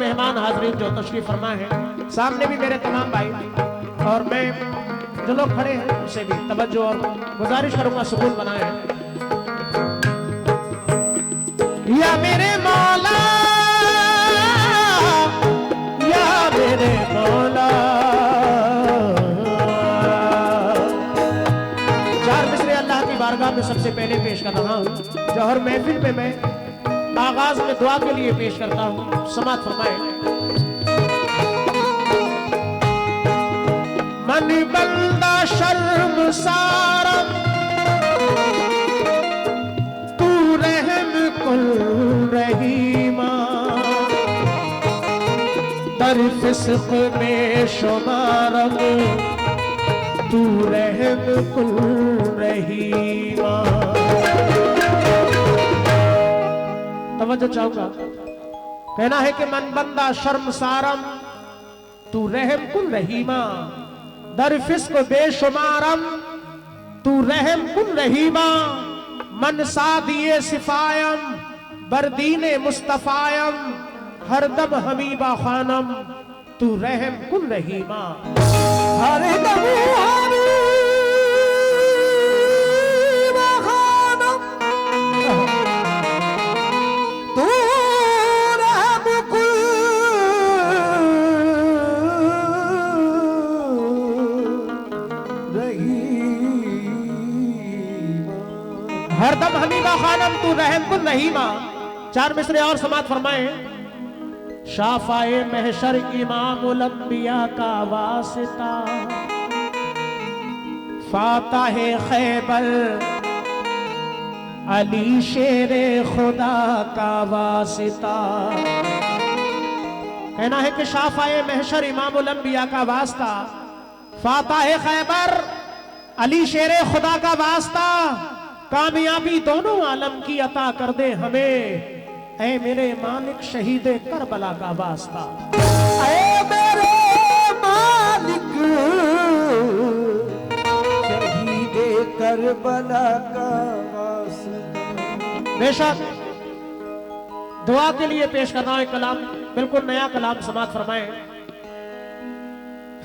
मेहमान हाजरीन जो तशरीफ फरमा है, सामने भी मेरे तमाम भाई और मैं जो लोग खड़े हैं उनसे भी तवज्जो और गुजारिश करूंगा सुकून बनाए। या मेरे मौला, या मेरे मौला, चार मिसरे अल्लाह की बारगाह में सबसे पहले पेश कर रहा हूँ, जो हर महफिल में मैं आगाज में दुआ के लिए पेश करता हूँ। समात फरमाए। मन बंदा शर्मसारम, तू रहम कुल रहीमा, दर फिस्क में शुमारम, तू रहम कुल रहीमा। तवज्जो चाहूंगा, कहना है कि मन बंदा शर्मसारम, तू रहम कुल रहीमा, दर फिस्क बेशुमारम, तू रहम कुल रहीमा, मन सादिए सिफायम, बरदीने मुस्तफायम, हरदम हमीबा खानम, तू रहम कुल रहीमा। हरदम हरदम हमीबा खानम, तू रहम कुल रहीमा। चार मिसरे और समात फरमाए। शाफाए महशर इमामुल अंबिया का वासिता, फाताहे खैबर अली शेरे खुदा का वासिता। कहना है कि शाफाए महशर इमामुल अंबिया का वास्ता, फाताहे खैबर अली शेरे खुदा का वास्ता, कामयाबी दोनों आलम की अता कर दे हमें, ऐ मेरे मालिक शहीदे करबला का वास्ता। ऐ मेरे मालिक शहीदे करबला का वास्ता। बेशक दुआ के लिए पेश करना है कलाम, बिल्कुल नया कलाम समात फरमाए।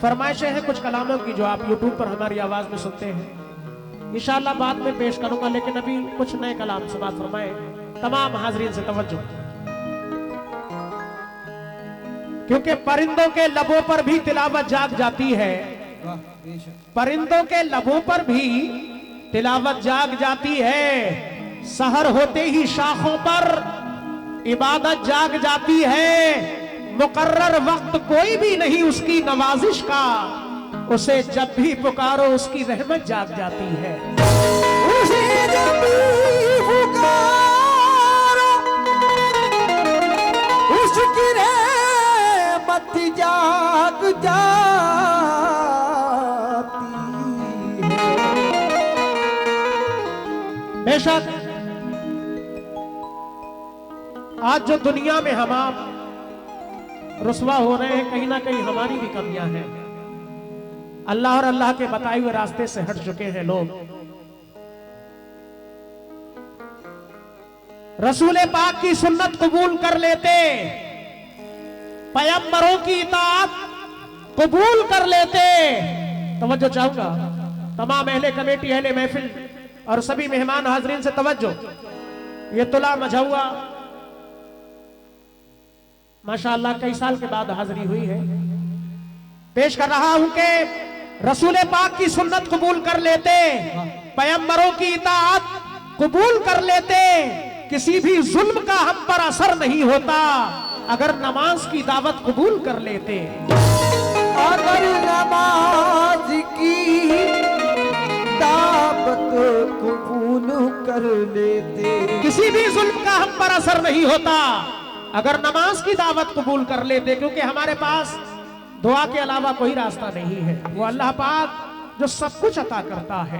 फरमाइशें हैं कुछ कलामों की जो आप यूट्यूब पर हमारी आवाज में सुनते हैं, इंशाअल्लाह बाद में पेश करूंगा, लेकिन अभी कुछ नए कलाम समात फरमाए। तमाम हाजरीन से तवज्जो, क्योंकि परिंदों के लबों पर भी तिलावत जाग जाती है, परिंदों के लबों पर भी तिलावत जाग जाती है, सहर होते ही शाखों पर इबादत जाग जाती है, मुकर्रर वक्त कोई भी नहीं उसकी नवाजिश का, उसे जब भी पुकारो उसकी रहमत जाग जाती है। उसे जब भी पुकारो उसकी रहमत जाग जाती है। बेशक आज जो दुनिया में हम आप रुसवा हो रहे हैं, कहीं ना कहीं हमारी भी कमियां हैं। अल्लाह और अल्लाह के बताए हुए रास्ते से हट चुके हैं लोग। रसूल पाक की सुन्नत कबूल कर लेते, पैगंबरों की इताअत कबूल कर लेते। तवज्जो चाहूंगा तमाम अहले कमेटी, अहले महफिल और सभी मेहमान हाजरीन से तवज्जो। ये तुला मझौआ माशाअल्लाह कई साल के बाद हाजिरी हुई है। पेश कर रहा हूं कि रसूल पाक की सुन्नत कबूल कर लेते, पैगंबरों की इताअत कबूल कर लेते, किसी भी जुल्म का हम पर असर नहीं होता अगर नमाज की दावत कबूल कर लेते। अगर नमाज की दावत कबूल कर लेते, किसी भी जुल्म का हम पर असर नहीं होता अगर नमाज की दावत कबूल कर लेते, क्योंकि हमारे पास दुआ के अलावा कोई रास्ता नहीं है। वो अल्लाह पाक जो सब कुछ अता करता है,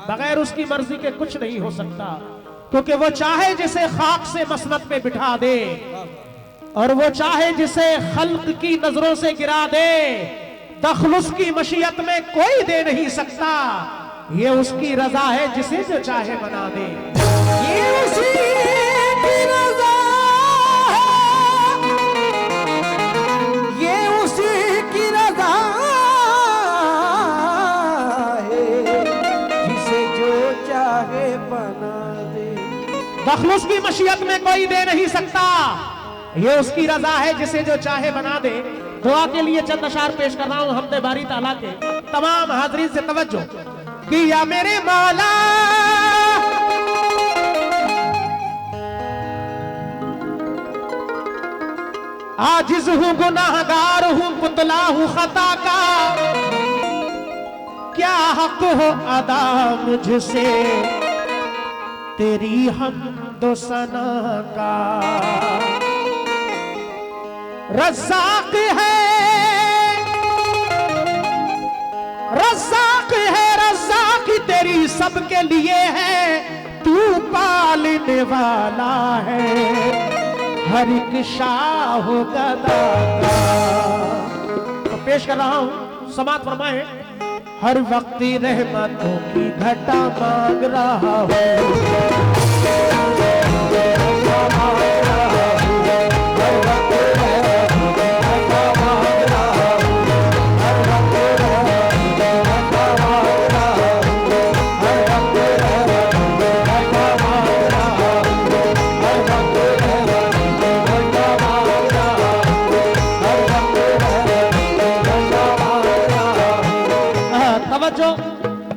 बगैर उसकी मर्जी के कुछ नहीं हो सकता, क्योंकि वो चाहे जिसे खाक से मसनद पे बिठा दे और वो चाहे जिसे खल्क की नजरों से गिरा दे, दखल उसकी मशीयत में कोई दे नहीं सकता। ये उसकी रजा है जिसे जो चाहे बना दे। ये उसी की रजा है बना दे। दखल उसकी मशीयत में कोई दे नहीं सकता, ये उसकी रजा है, जिसे जो चाहे बना दे। दुआ के लिए चंद अशार पेश कर रहा हूं हमने बारी ताला के तमाम हाजरीन से तवज्जो कि या मेरे मौला आजिज हूं, गुनाहगार हूं, पुतला हूं खता का, क्या हक हो अदा मुझसे तेरी हमदो सना का। रज़्ज़ाक़ है, रज़्ज़ाक़ है, रज़्ज़ाक़ तेरी सबके लिए है, तू पालने वाला है हर एक शाह गदा का। तो पेश कर रहा हूं, समात फरमाए। हर वक्त रहमतों की घटा मांग रहा हूं,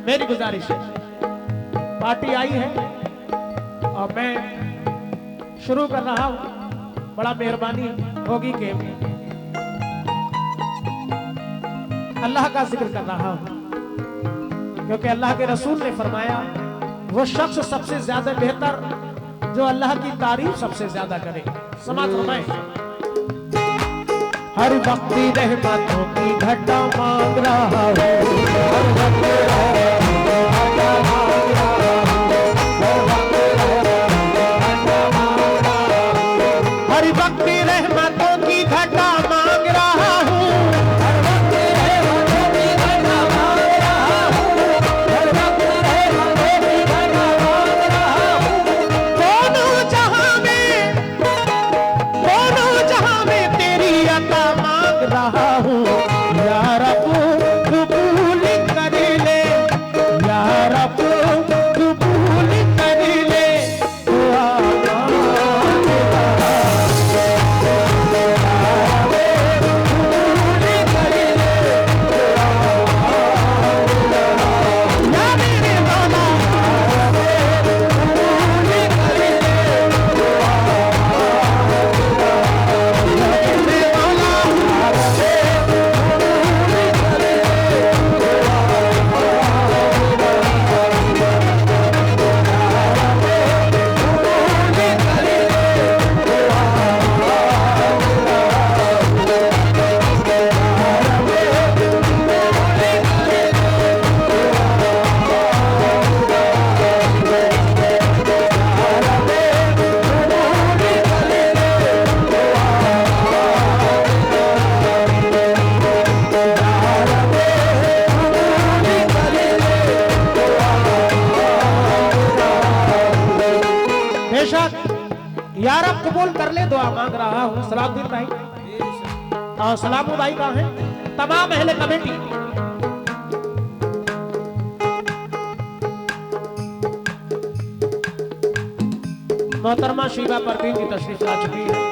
मेरी गुजारिश है, पार्टी आई है और मैं शुरू कर रहा हूं। बड़ा मेहरबानी होगी कि अल्लाह का जिक्र कर रहा हूं, क्योंकि अल्लाह के रसूल ने फरमाया वो शख्स सबसे ज्यादा बेहतर जो अल्लाह की तारीफ सबसे ज्यादा करे। समात फरमाए। हर वक्त रहमतों की घटा मांग रहा हूं, हर वक्त रहमतों की घटा मांग रहा हूं, दोनों जहां में तेरी अता मांग रहा हूं। या रब कबूल कर ले, या रब कबूल कर ले दुआ यार अब कबूल कर ले दुआ मांग रहा हूं। सलामुद्दीन भाई और सलामू भाई कहां है? तमाम अहले कमेटी मोहतरमा शीबा परवीन की तशरीफ ला चुकी है।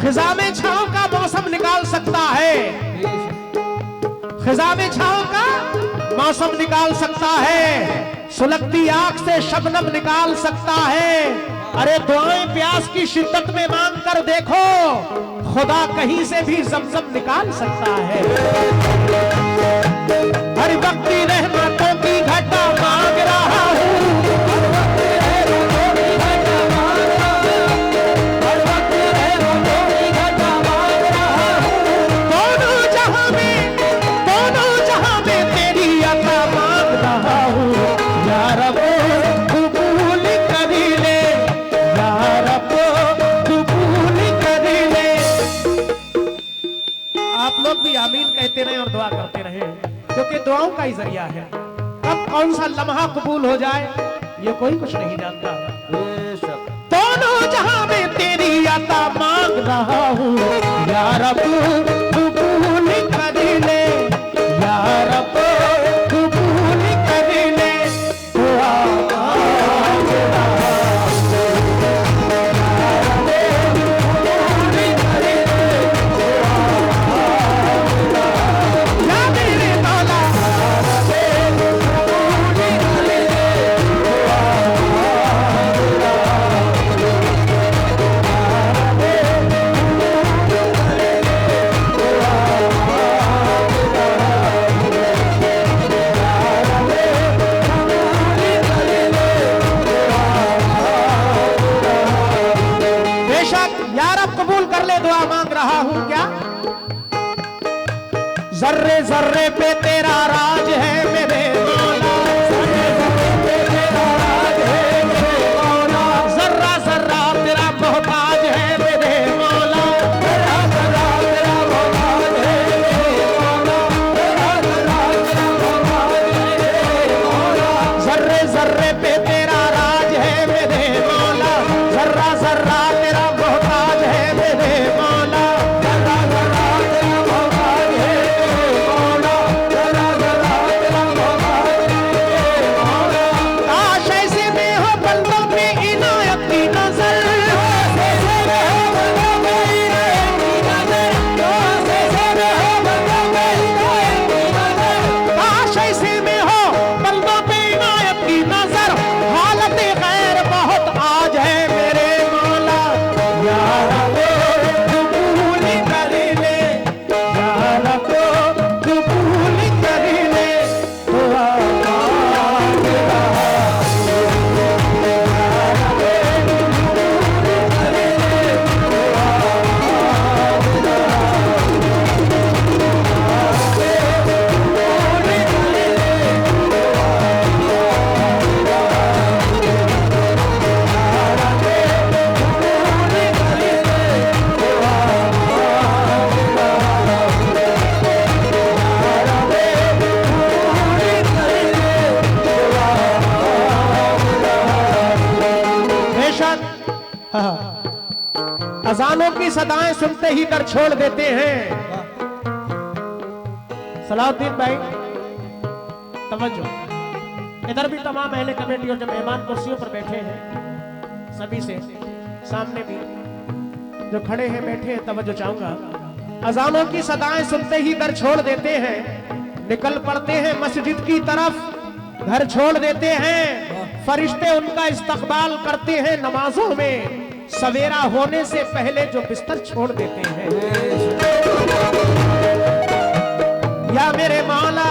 खिजा में छांव का मौसम निकाल सकता है, खिजा में छांव का मौसम निकाल सकता है, सुलगती आंख से शबनम निकाल सकता है। अरे दुआएं प्यास की शिद्दत में मांग कर देखो, खुदा कहीं से भी जमजम निकाल सकता है। हर वक्त रहमतों की घटा मांग रहा हूं, भी आमीन कहते रहे और दुआ करते रहे, क्योंकि दुआओं का ही जरिया है। अब कौन सा लम्हा कबूल हो जाए ये कोई कुछ नहीं जानता। बेशक दोनों जहां में तेरी अता मांग रहा हूँ, या रब कबूल कर ले, या रब कबूल कर ले दुआ मांग रहा हूँ। या मेरे मौला कबूल कर ले, दुआ मांग रहा हूं। क्या जर्रे जर्रे पे तेरा राज है मेरे मौला, जर्रे जर्रे पे तेरा राज है मेरे मौला, जर्रा जर्रा तेरा मोहताज है मेरे मौला, जर्रा जर्रा तेरा मोहताज है मेरे मौला, जर्रा जर्रा तेरा मोहताज है मेरे मौला, जर्रे जर्रे पे तेरा राज है मेरे मौला, जर्रा जर्रा तेरा मोहताज है मेरे मौला, जर्रा जर्रा तेरा मोहताज है मेरे मौला, जर्रा जर्रा तेरा मोहताज है मेरे मौला। काश ऐसे में हो बंदों पे इनायत की नजर, काश ऐसे में हो बंदों पे इनायत की नजर, काश ऐसे में हो बंदों पे इनायत की नजर, काश ऐसे में हो बंदों पे इनायत की नजर। हालत गैर बहुत आज है मेरे मौला, या रब कबूल कर ले, या रब कबूल कर ले दुआ मांग रहा बेशक। हाँ, अजानों की सदाएं सुनते ही कर छोड़ देते हैं। सलाउद्दीन भाई तवज्जो, इधर भी तमाम अहले कमेटी और जो मेहमान कुर्सियों पर बैठे हैं सभी से, सामने भी जो खड़े हैं बैठे हैं, तवज्जो चाहूंगा। अजानों की सदाएं सुनते ही घर छोड़ देते हैं, निकल पड़ते हैं मस्जिद की तरफ, घर छोड़ देते हैं। फरिश्ते उनका इस्तकबाल करते हैं नमाजों में, सवेरा होने से पहले जो बिस्तर छोड़ देते हैं। या मेरे मौला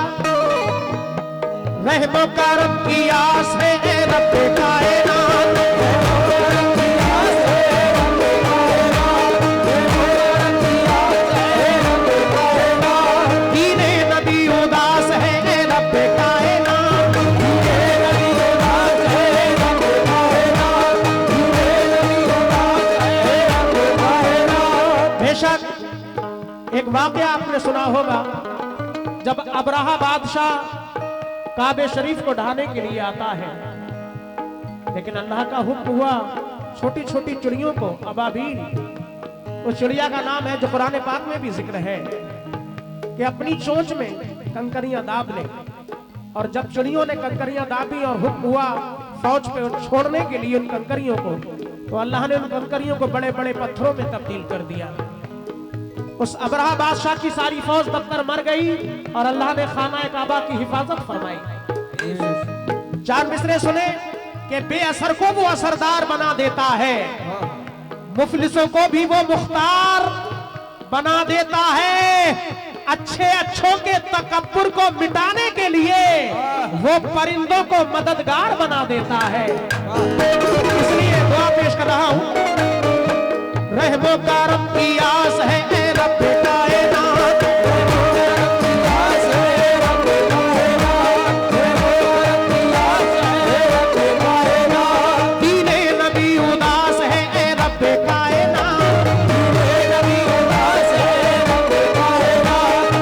रहमो करम की आस है ए रब्बे कायनात, दीने नबी उदास है ए रब्बे कायनात, दीने नबी उदास है ए रब्बे कायनात, दीने नबी उदास है ए रब्बे कायनात। बेशक एक वाकया आपने सुना होगा, जब अबराहा बादशाह काबे शरीफ को ढाने के लिए आता है, लेकिन अल्लाह का हुक्म हुआ छोटी छोटी चिड़ियों को, अबाबील, उस चिड़िया का नाम है जो कुरान पाक में भी जिक्र है कि अपनी चोंच में कंकरियां दाब ले। और जब चिड़ियों ने कंकरियां दाबी और हुक्म हुआ फौज पे छोड़ने के लिए उन कंकरियों को, तो अल्लाह ने उन कंकरियों को बड़े बड़े पत्थरों में तब्दील कर दिया। उस अबरहा बादशाह की सारी फौज दबकर मर गई और अल्लाह ने खाना काबा की हिफाजत फरमाई। चार मिसरे सुने कि बेअसर को वो असरदार बना देता है, मुफलिसों को भी वो मुख्तार बना देता है, अच्छे अच्छों के तकब्बुर को मिटाने के लिए वो परिंदों को मददगार बना देता है। इसलिए दुआ पेश कर रहा हूं, रहमो करम की आस है ए रब्बे कायनात, रहमो करम की आस है ए रब्बे कायनात, रहमो करम की आस है ए रब्बे कायनात, दीने नबी उदास है ए रब्बे कायनात, दीने नबी उदास है ए रब्बे कायनात,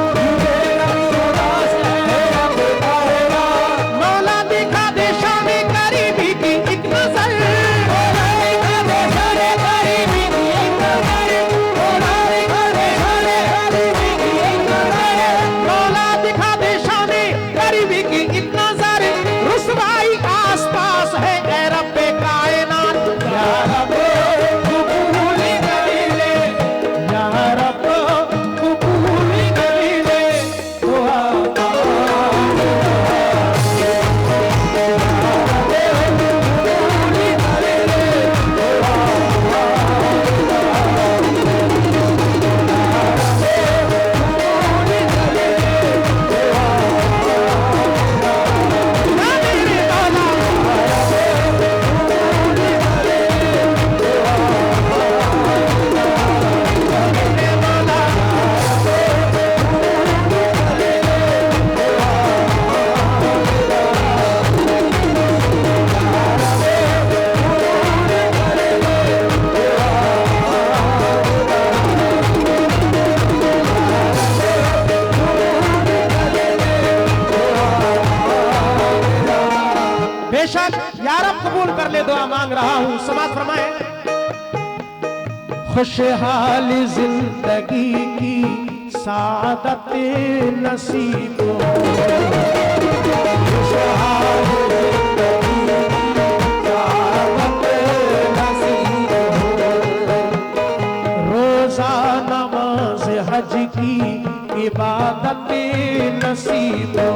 खुशहाल जिंदगी की सादत नसीब हो। खुशहाल हज की इबादत नसीब हो।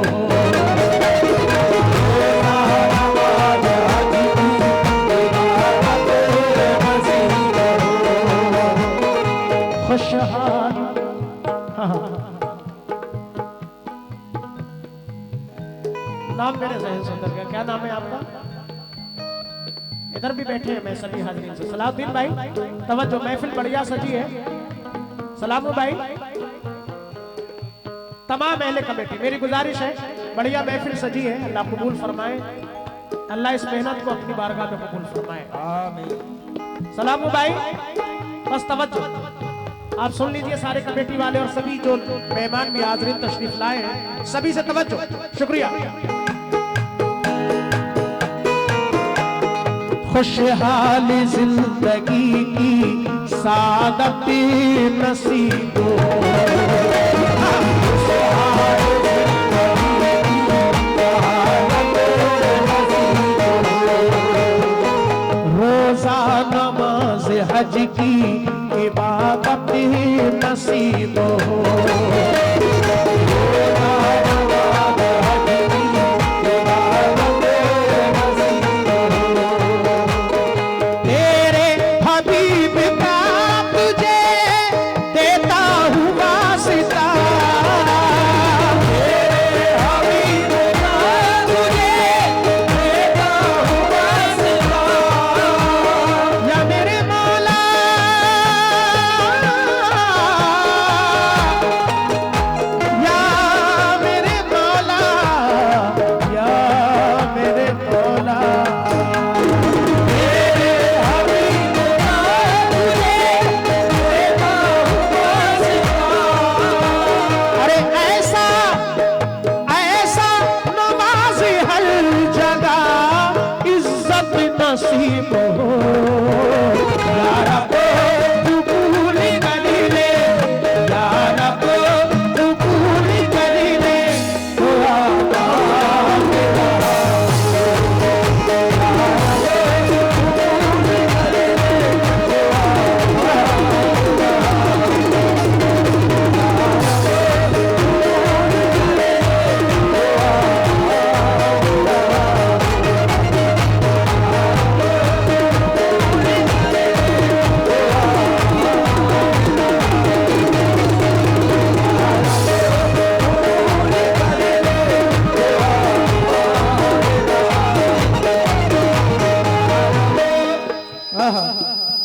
खुशहाल नाम मेरे जहन से उतर गया, क्या नाम है आपका? इधर भी बैठे हैं मैं सभी हाजिरीन से। सलाउद्दीन भाई तवज्जो, महफिल बढ़िया सजी है। सलामू भाई, तमाम अहले कमेटी, मेरी गुजारिश है, बढ़िया महफिल सजी है, अल्लाह कबूल फरमाए, अल्लाह इस मेहनत को अपनी बारगाह में कबूल फरमाए। आमीन। सलामू भाई, बस तवज्जो, आप सुन लीजिए सारे कमेटी वाले और सभी जो मेहमान भी हाज़रीन तशरीफ लाए हैं, सभी से तवज्जो, शुक्रिया। खुशहाल जिंदगी की सादत नसीब हो। रोजा नमाज हज की इबादत नसीब हो। नसीब हो यारा को कबूल कर ले, यारा को कबूल कर ले, तो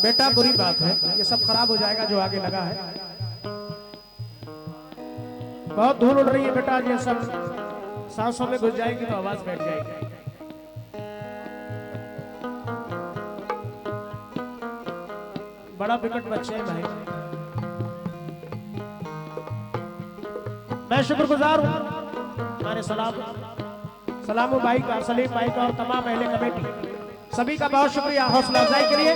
बेटा बुरी बात है, ये सब खराब हो जाएगा जो आगे लगा है। बहुत धूल उड़ रही है बेटा, ये सब सांसों में घुस जाएगी तो आवाज बैठ जाएगी। बड़ा विकट बच्चे हैं भाई, मैं शुक्रगुजार हूं हमारे सलामू भाई का, सलीम भाई का और तमाम अहले कमेटी, सभी का बहुत शुक्रिया हौसला अफजाई के लिए।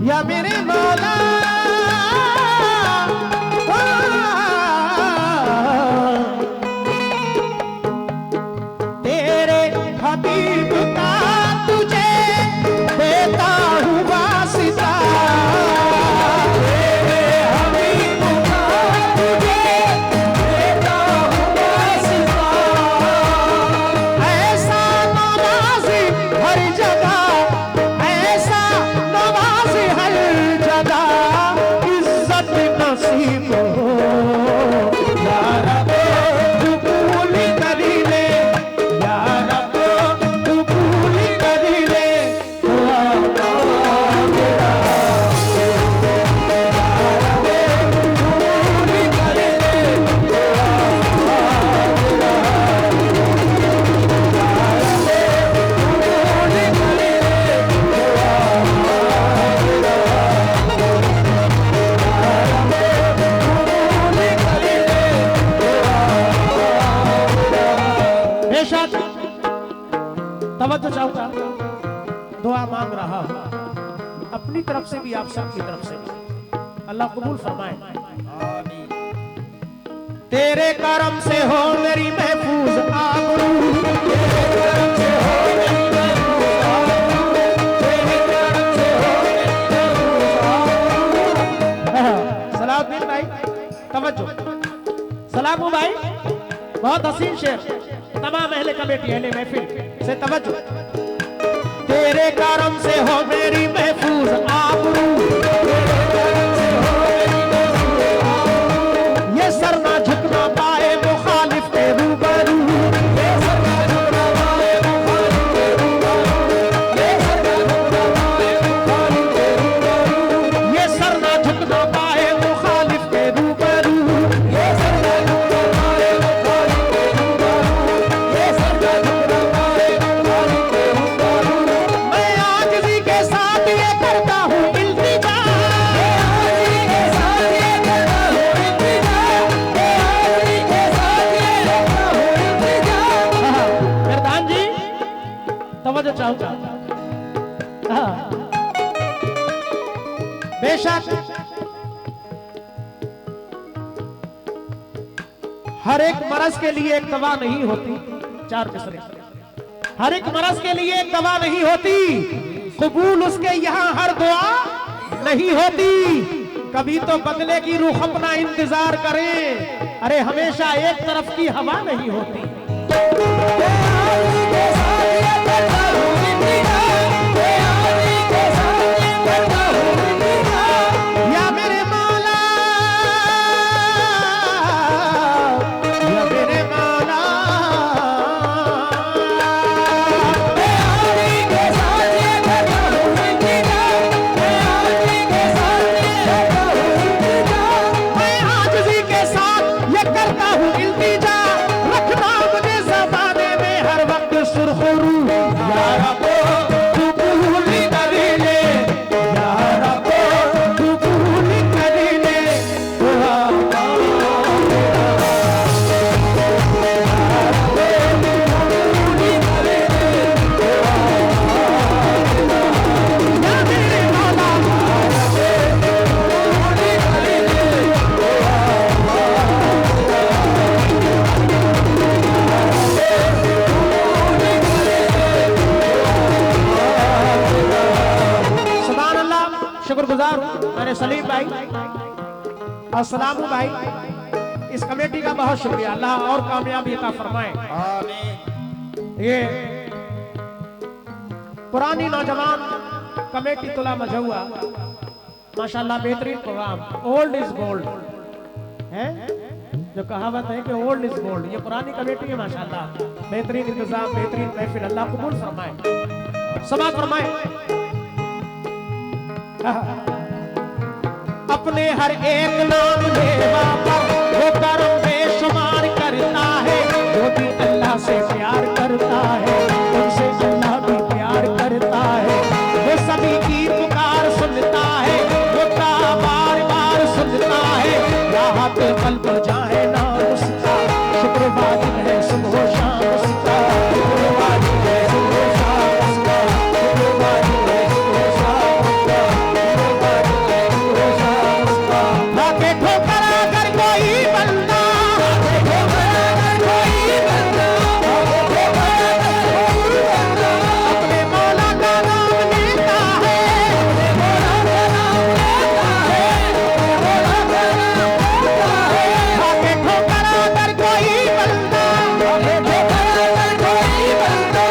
या मेरे मौला तेरे हबीब का तुझे देता हूँ वास्ता, तेरे हबीब का तुझे देता हूँ वास्ता। ऐसा नवाज़ी हर जगह, ऐसा नवाज़ी हर जगह, दुआ मांग रहा हूं, अपनी तरफ से भी आप सबकी तरफ से भी, अल्लाह कबूल फरमाए। तेरे करम से हो मेरी महफूज आबरू, तेरे करम से हो मेरी महफूज आबरू, तेरे करम से हो मेरी महफूज आबरू। सलाउद्दीन भाई तवज्जो, सलामू भाई बहुत हसीन शेर, तमाम अहले कमेटी अहले महफिल से तवज्जो। तेरे करम से हो मेरी महफूज आबरू, तेरे करम से हो मेरी महफूज आबरू, ये सर ना झुकना पाए मुखालिफ के रूबरू, ये सर ना झुकना पाए मुखालिफ के रूबरू, ये सर ना झुकना पाए मुखालिफ के रूबरू, ये सर ना झुकना पाए मुखालिफ के रूबरू, ये सर ना झुकना पाए मुखालिफ के रूबरू, ये सर ना झुकना पाए मुखालिफ के रूबरू। मैं आजिज़ी के साथ ये करता हूँ इल्तिजा, मैं आजिज़ी के साथ ये करता हूँ इल्तिजा, मैं आजिज़ी के साथ ये करता हूँ इल्तिजा। मेहरबान जी तवज्जो चाहूंगा। बेशक हर एक मरज के लिए एक दवा नहीं होती, चार कसरे, हर एक मरज के लिए एक दवा नहीं होती, कबूल उसके यहाँ हर दुआ नहीं होती। कभी तो बदले की रुख अपना इंतजार करें, अरे हमेशा एक तरफ की हवा नहीं होती। या मेरे मौला, या मेरे मौला, मैं आजिज़ी के साथ ये करता हूँ इल्तिजा, रखना मुझे ज़बाने में हर वक्त सुरखरू। या रब्बो कबूल कर ले, या रब्बो कबूल कर ले दुआ। या मेरे मौला, सुभान अल्लाह, शुक्रगुजार हूँ मेरे सलीम भाई और सलामू भाई, इस कमेटी का बहुत शुक्रिया, अल्लाह और कामयाबी अता फरमाए। ये पुरानी नौजवान कमेटी तुला मझौआ, माशाल्लाह बेहतरीन प्रोग्राम, ओल्ड इज गोल्ड है, जो कहावत है कि ओल्ड इज गोल्ड, ये पुरानी कमेटी है माशाल्लाह, बेहतरीन इंतजाम, बेहतरीन महफिल, अल्लाह कबूल फरमाए, समाअत फरमाए। अपने हर एक नाम लेवा पर वो करम बेशुमार करता है, जो भी अल्लाह से प्यार करता है उनसे अल्लाह भी प्यार करता है। वो सभी की पुकार सुनता है, वो बार बार सुनता है, राहत कल्ब जाए ना उसका, शुक्र वाजिब है सुबह शाम उसका, शुक्र वाजिब है सुबह शाम उसका, शुक्र वाजिब है सुबह शाम उसका, शुक्र वाजिब है सुबह शाम उसका। लाके ठोकर अगर कोई बंदा, लाके ठोकर अगर कोई बंदा, लाके ठोकर अगर कोई बंदा अपने मौला का नाम लेता है, अपने मौला का नाम लेता है, अपने मौला का नाम लेता है। लाके ठोकर अगर कोई बंदा, लाके ठोकर अगर कोई बंदा।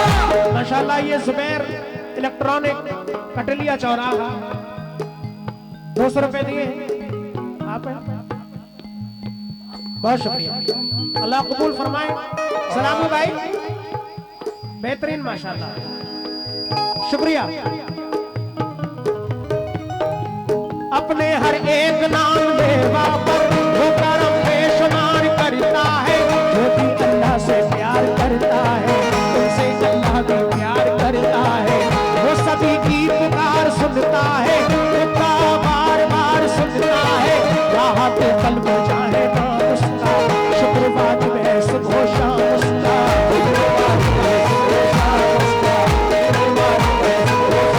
माशाल्लाह ये जुबैर इलेक्ट्रॉनिक कटलिया चौराहा 200 रुपए दिए हैं आप हैं? बहुत शुक्रिया, अल्लाह कबूल फरमाए। सलामू भाई बेहतरीन माशाल्लाह, शुक्रिया। अपने हर एक नाम लेवा पर वो करम बेशुमार करता है, जो भी अल्लाह से प्यार करता है उनसे अल्लाह भी प्यार करता है। वो सभी की पुकार सुनता है, उनका बार बार सुनता है, राहत कल्ब जाए ना उसका, शुक्र वाजिब है सुबह शाम उसका, शुक्र वाजिब है सुबह शाम उसका, शुक्र वाजिब है सुबह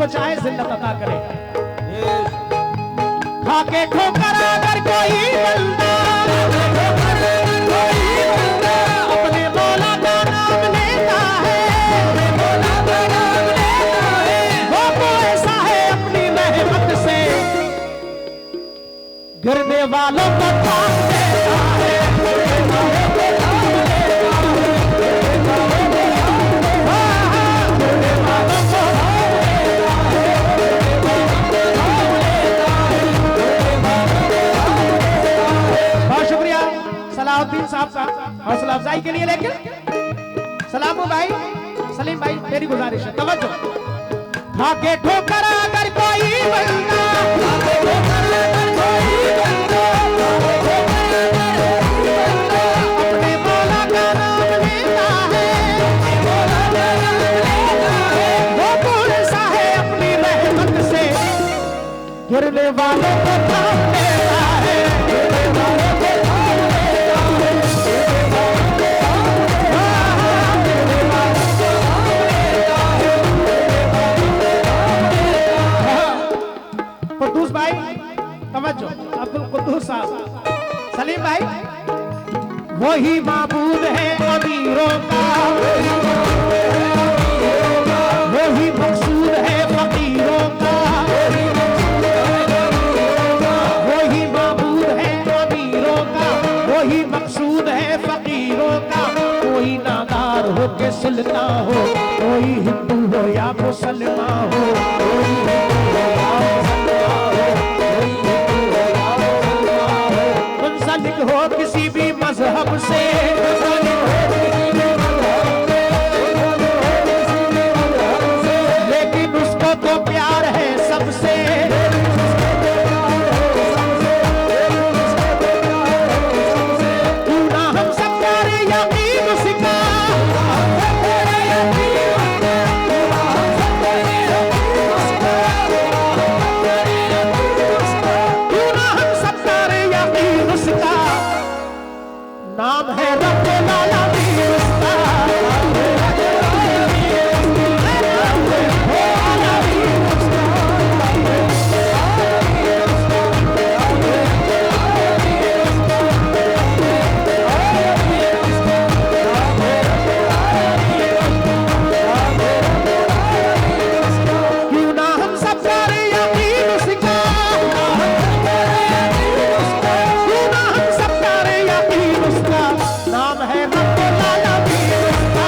जिसको चाहे जिल्लत अता करे। खाके ठोकर अगर कोई बंदा अपने मौला का नाम लेता है, वो तो ऐसा है अपनी रहमत से गिरने वालों को थाम देता है। बहुत शुक्रिया सलाहुद्दीन साहब का हौसला अफजाई के लिए। लेकिन सलामू भाई, सलीम भाई, मेरी गुजारिश है तवज्जो। खाके ठोकर अगर कोई बंदा अपने मौला का नाम लेता है, वो तो ऐसा है अपनी रहमत से गिरने वालों को थाम देता है। कुद्दूस भाई तवज्जो, अब्दुल कुद्दूस साहब, सलीम भाई, वही माबूद है अमीरों का, वही मकसूद है फकीरों का, वही माबूद है अमीरों का, वही मकसूद है फकीरों का। कोई नादार हो के सुलता हो, कोई हिंदू हो या मुसलमान हो, मुंसलिक हो किसी भी मजहब से, लेकिन उसको तो प्यार है सबसे। क्यों ना हम सब करे यकीन उसका, क्यों ना हम सब करे यकीन उसका। नाम है रब्बुल आलमीन उसका। क्यों ना हम सब करे यकीन उसका, क्यों ना हम सब करे यकीन उसका। नाम है रब्बुल आलमीन उसका।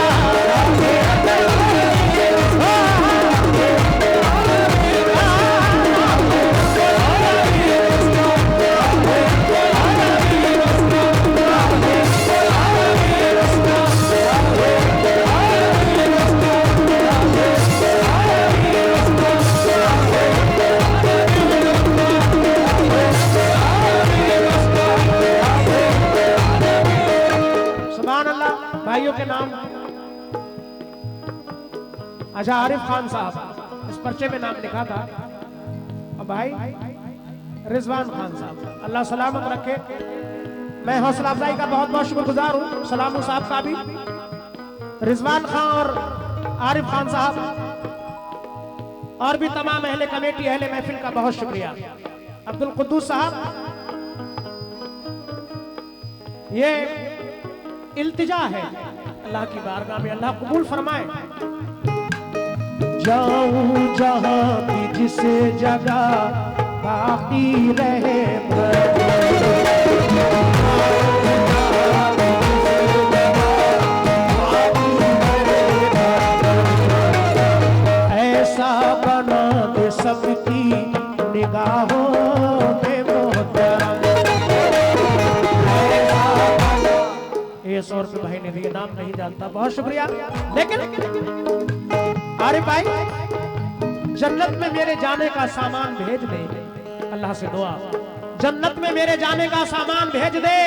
सुभान अल्लाह। भाइयों के नाम, अच्छा आरिफ खान साहब, इस पर्चे में नाम लिखा था, और भाई रिजवान खान साहब, अल्लाह सलामत रखे। मैं हौसला अफजाई का बहुत बहुत शुक्रगुजार हूँ, सलामू साहब का भी, रिजवान खान और आरिफ खान साहब और भी तमाम अहले कमेटी, अहले महफिल का बहुत शुक्रिया। अब्दुल कुद्दूस साहब, ये इल्तिजा है अल्लाह की बारगाह में, अल्लाह कबूल फरमाए। जाऊं जहां की जिस जगह बाकी रहे ऐसा बना दे सबकी निगाहों में मोहतरम। ये 100 रुपये भाई ने दिए, नाम नहीं जानता, बहुत शुक्रिया। लेकिन अरे भाई, जन्नत में मेरे जाने का सामान भेज दे, अल्लाह से दुआ, जन्नत में मेरे जाने का सामान भेज दे,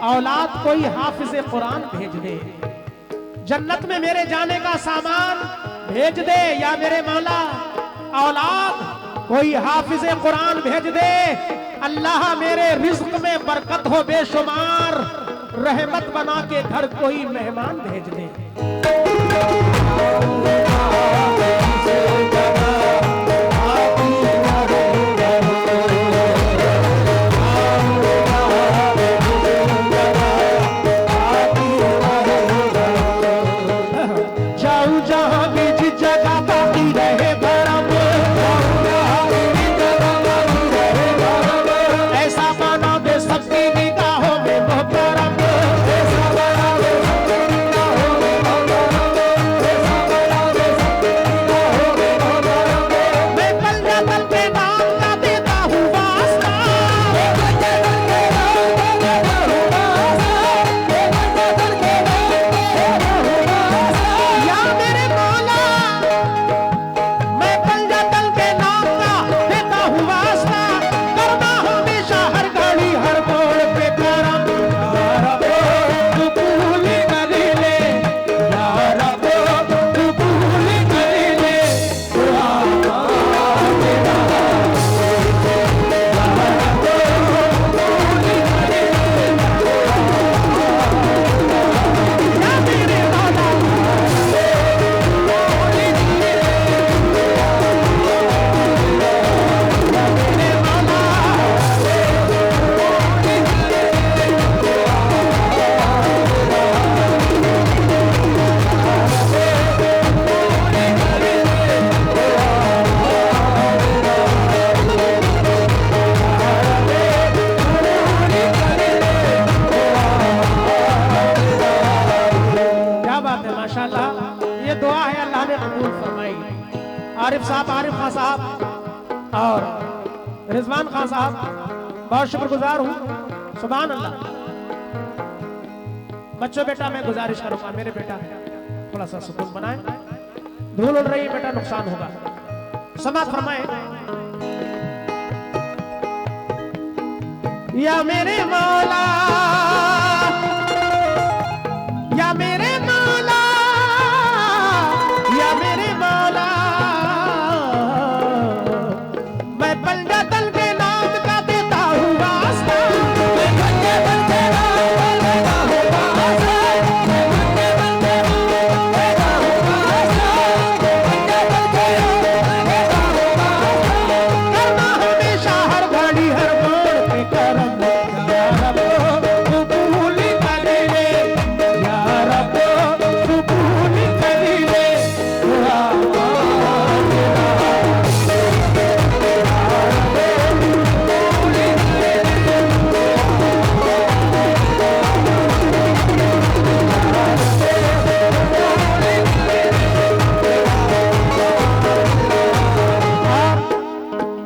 औलाद कोई हाफिज कुरान भेज दे। जन्नत में मेरे जाने का सामान भेज दे, या मेरे मौला औलाद कोई हाफिज कुरान भेज दे। अल्लाह मेरे रिज्क में बरकत हो बेशुमार, रहमत बना के घर कोई मेहमान भेज दे। आरिफ खान साहब और रिजवान खान साहब बहुत शुक्रगुजार हूँ। सुभान अल्लाह। बच्चों बेटा मैं गुजारिश करूंगा मेरे बेटा थोड़ा सा सुकून बनाए, धूल उड़ रही है बेटा नुकसान होगा। समाप्त फरमाए। या मेरे मौला या मेरे मौला या मेरे मौला, मैं पंजा दल के नाम का देता हूँ वास्ता, मैं पंजा दल के नाम का देता हूँ वास्ता, मैं पंजा दल के नाम का देता हूँ वास्ता, पंजा दल के नाम का देता हूँ वास्ता। करना हमेशा हर घड़ी हर मोड़ पे करम, या रब कबूल कर ले, या रब कबूल कर ले दुआ मेरा।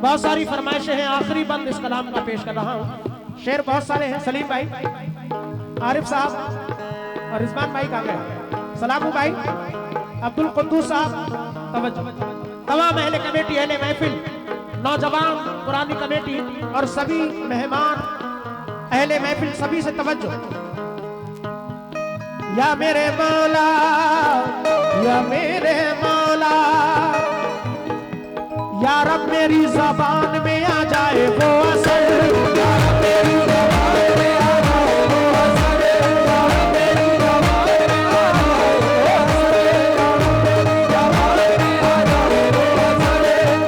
बहुत सारी फरमाइशें हैं, आखिरी बंद इस कलाम का पेश कर रहा हूँ। शेर बहुत सारे हैं। सलीम भाई, आरिफ साहब और रिजवान भाई कहाँ गए? सलामू भाई, अब्दुल कुद्दूस साहब तवज्जो। तमाम अहले कमेटी, अहले महफिल, नौजवान पुरानी कमेटी और सभी मेहमान अहले महफिल सभी से तवज्जो। या मेरे मौला या मेरे मौला, या रब मेरी ज़बान में आ जाए वो असर, या रब मेरी ज़बान में आ जाए वो असर, या रब मेरी ज़बान में आ जाए वो असर, या रब मेरी ज़बान में आ जाए वो असर, या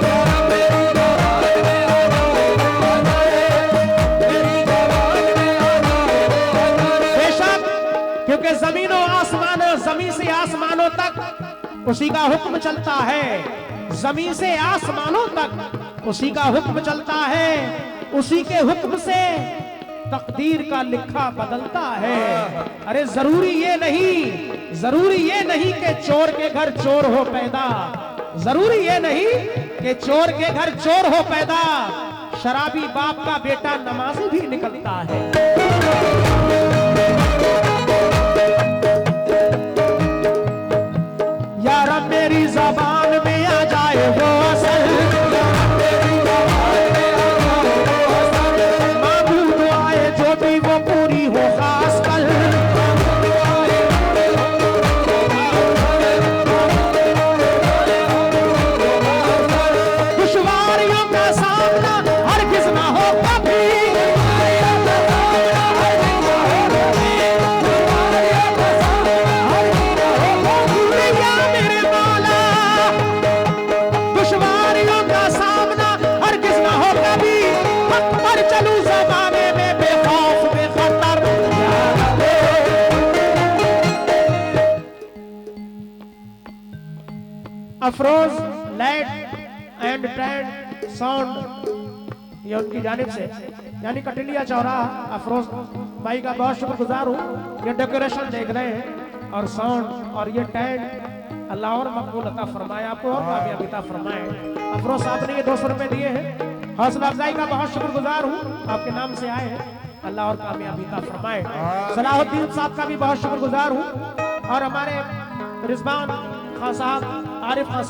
रब मेरी ज़बान में आ जाए वो असर, मेरी ज़बान में आ जाए वो असर। बेशक क्योंकि ज़मीनों आसमानों, ज़मीन से आसमानों तक उसी का हुक्म चलता है, जमीन से आसमानों तक उसी का हुक्म चलता है, उसी के हुक्म से तकदीर का लिखा बदलता है। अरे जरूरी ये नहीं कि चोर के घर चोर हो पैदा, जरूरी ये नहीं कि चोर के घर चोर हो पैदा, शराबी बाप का बेटा नमाजी भी निकलता है। या रब मेरी ज़बान में आ जाए वो असर, या रब मेरी ज़बान में आ जाए वो असर, मांगू दुआएं जो भी वो पूरी हो खास कर, दुश्वारियों का सामना हरगिज़ ना हो कभी, Afroz light and trend sound ये उनकी जानिब से, यानी कटिलिया चौराहा, अफरोज भाई का बहुत शुक्रगुजार हूँ। ये डेकोरेशन देख रहे हैं और साउंड और ये टेंट, अल्लाह और मकबूल अता फरमाए, आपको और कामयाबी अता फरमाए। अफरोज साहब ने ये 200 रुपए दिए हैं, हौसला अफजाई का बहुत शुक्रगुजार हूँ, आपके नाम से आए हैं, अल्लाह और कामयाबी अता फरमाए। सलाहुद्दीन साहब का भी बहुत शुक्रगुजार हूँ और हमारे रिजवान खान साहब, आरिफ खान साहब